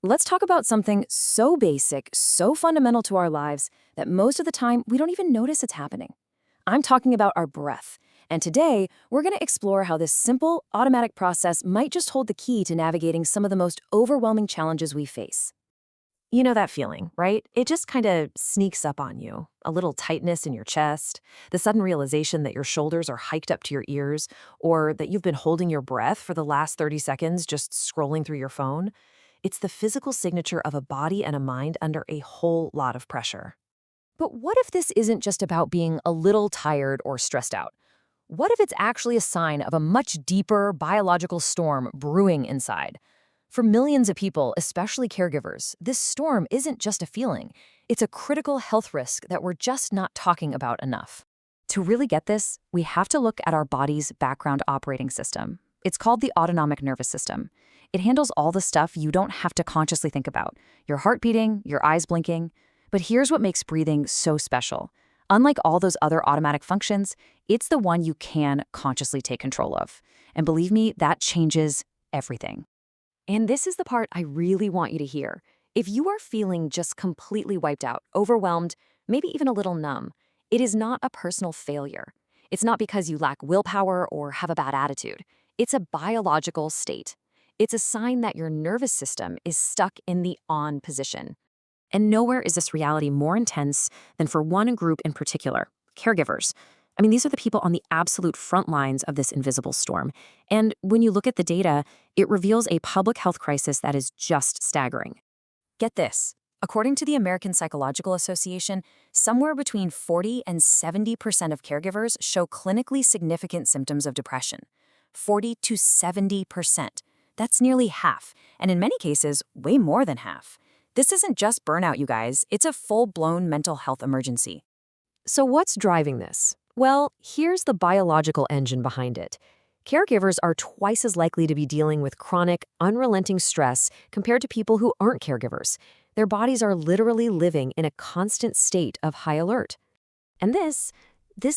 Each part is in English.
Let's talk about something so basic, so fundamental to our lives that most of the time we don't even notice it's happening. I'm talking about our breath. And today, we're going to explore how this simple, automatic process might just hold the key to navigating some of the most overwhelming challenges we face. You know that feeling, right? It just kind of sneaks up on you. A little tightness in your chest, the sudden realization that your shoulders are hiked up to your ears, or that you've been holding your breath for the last 30 seconds just scrolling through your phone. It's the physical signature of a body and a mind under a whole lot of pressure. But what if this isn't just about being a little tired or stressed out? What if it's actually a sign of a much deeper biological storm brewing inside? For millions of people, especially caregivers, this storm isn't just a feeling. It's a critical health risk that we're just not talking about enough. To really get this, we have to look at our body's background operating system. It's called the autonomic nervous system. It handles all the stuff you don't have to consciously think about, your heart beating, your eyes blinking. But here's what makes breathing so special. Unlike all those other automatic functions, it's the one you can consciously take control of. And believe me, that changes everything. And this is the part I really want you to hear. If you are feeling just completely wiped out, overwhelmed, maybe even a little numb, it is not a personal failure. It's not because you lack willpower or have a bad attitude. It's a biological state. It's a sign that your nervous system is stuck in the on position. And nowhere is this reality more intense than for one group in particular, caregivers. I mean, these are the people on the absolute front lines of this invisible storm. And when you look at the data, it reveals a public health crisis that is just staggering. Get this. According to the American Psychological Association, somewhere between 40 and 70% of caregivers show clinically significant symptoms of depression. 40 to 70%. That's nearly half, and in many cases, way more than half. This isn't just burnout, you guys. It's a full-blown mental health emergency. So what's driving this? Well, here's the biological engine behind it. Caregivers are twice as likely to be dealing with chronic, unrelenting stress compared to people who aren't caregivers. Their bodies are literally living in a constant state of high alert. And this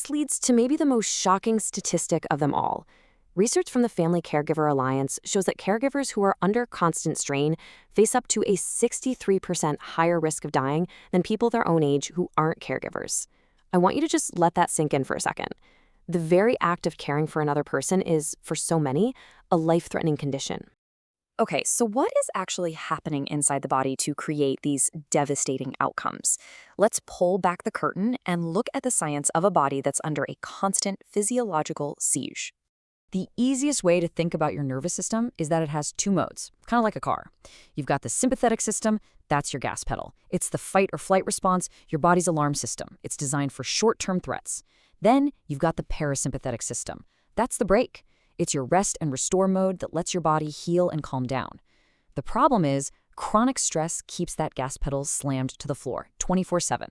leads to maybe the most shocking statistic of them all. Research from the Family Caregiver Alliance shows that caregivers who are under constant strain face up to a 63% higher risk of dying than people their own age who aren't caregivers. I want you to just let that sink in for a second. The very act of caring for another person is, for so many, a life-threatening condition. Okay, so what is actually happening inside the body to create these devastating outcomes? Let's pull back the curtain and look at the science of a body that's under a constant physiological siege. The easiest way to think about your nervous system is that it has two modes, kind of like a car. You've got the sympathetic system, that's your gas pedal. It's the fight or flight response, your body's alarm system. It's designed for short-term threats. Then you've got the parasympathetic system. That's the brake. It's your rest and restore mode that lets your body heal and calm down. The problem is, chronic stress keeps that gas pedal slammed to the floor 24/7.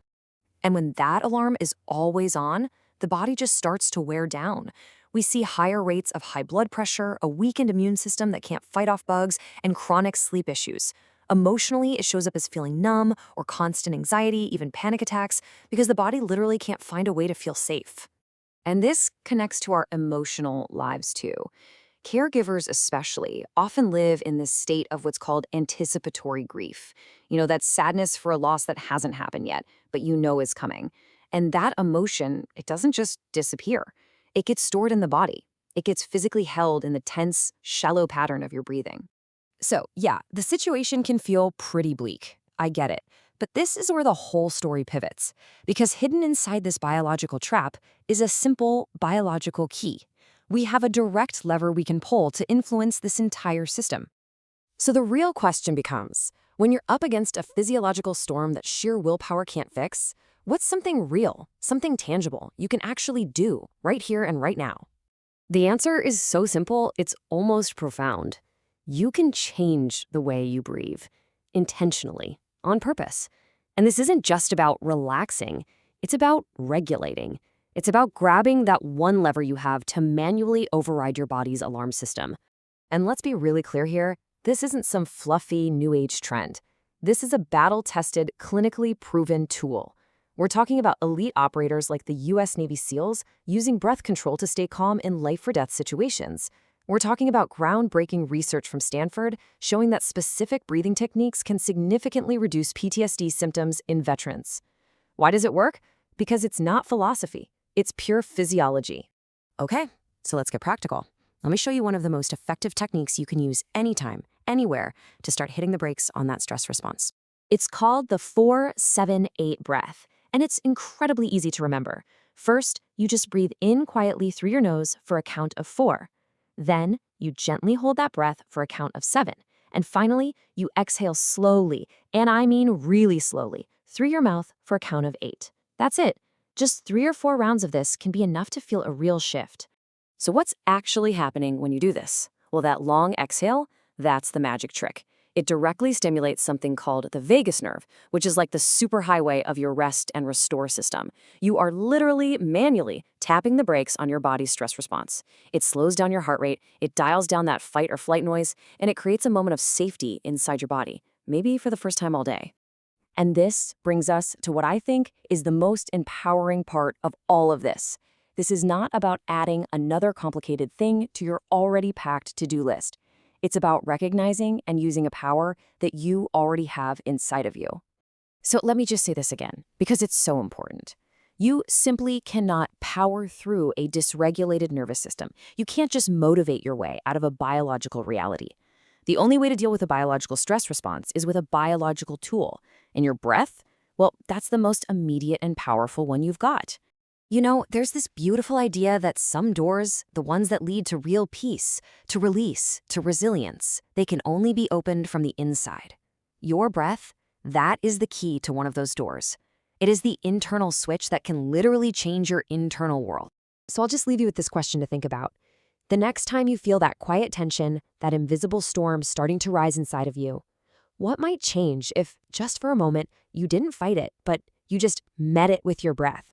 And when that alarm is always on, the body just starts to wear down. We see higher rates of high blood pressure, a weakened immune system that can't fight off bugs, and chronic sleep issues. Emotionally, it shows up as feeling numb or constant anxiety, even panic attacks, because the body literally can't find a way to feel safe. And this connects to our emotional lives too. Caregivers especially often live in this state of what's called anticipatory grief. You know, that sadness for a loss that hasn't happened yet, but you know is coming. And that emotion, it doesn't just disappear. It gets stored in the body. It gets physically held in the tense, shallow pattern of your breathing. So, yeah, the situation can feel pretty bleak. I get it. But this is where the whole story pivots. Because hidden inside this biological trap is a simple biological key. We have a direct lever we can pull to influence this entire system. So the real question becomes, when you're up against a physiological storm that sheer willpower can't fix, what's something real, something tangible you can actually do right here and right now? The answer is so simple, it's almost profound. You can change the way you breathe, intentionally, on purpose. And this isn't just about relaxing, it's about regulating. It's about grabbing that one lever you have to manually override your body's alarm system. And let's be really clear here, this isn't some fluffy new age trend. This is a battle-tested, clinically proven tool. We're talking about elite operators like the U.S. Navy SEALs using breath control to stay calm in life-or-death situations. We're talking about groundbreaking research from Stanford showing that specific breathing techniques can significantly reduce PTSD symptoms in veterans. Why does it work? Because it's not philosophy, it's pure physiology. Okay, so let's get practical. Let me show you one of the most effective techniques you can use anytime, anywhere, to start hitting the brakes on that stress response. It's called the 4-7-8 breath, and it's incredibly easy to remember. First, you just breathe in quietly through your nose for a count of 4. Then, you gently hold that breath for a count of 7. And finally, you exhale slowly, and I mean really slowly, through your mouth for a count of 8. That's it. Just 3 or 4 rounds of this can be enough to feel a real shift. So what's actually happening when you do this? Well, that long exhale, that's the magic trick. It directly stimulates something called the vagus nerve, which is like the superhighway of your rest and restore system. You are literally manually tapping the brakes on your body's stress response. It slows down your heart rate, it dials down that fight or flight noise, and it creates a moment of safety inside your body, maybe for the first time all day. And this brings us to what I think is the most empowering part of all of this. This is not about adding another complicated thing to your already packed to-do list. It's about recognizing and using a power that you already have inside of you. So let me just say this again, because it's so important. You simply cannot power through a dysregulated nervous system. You can't just motivate your way out of a biological reality. The only way to deal with a biological stress response is with a biological tool. And your breath? Well, that's the most immediate and powerful one you've got. You know, there's this beautiful idea that some doors, the ones that lead to real peace, to release, to resilience, they can only be opened from the inside. Your breath, that is the key to one of those doors. It is the internal switch that can literally change your internal world. So I'll just leave you with this question to think about. The next time you feel that quiet tension, that invisible storm starting to rise inside of you, what might change if, just for a moment, you didn't fight it, but you just met it with your breath?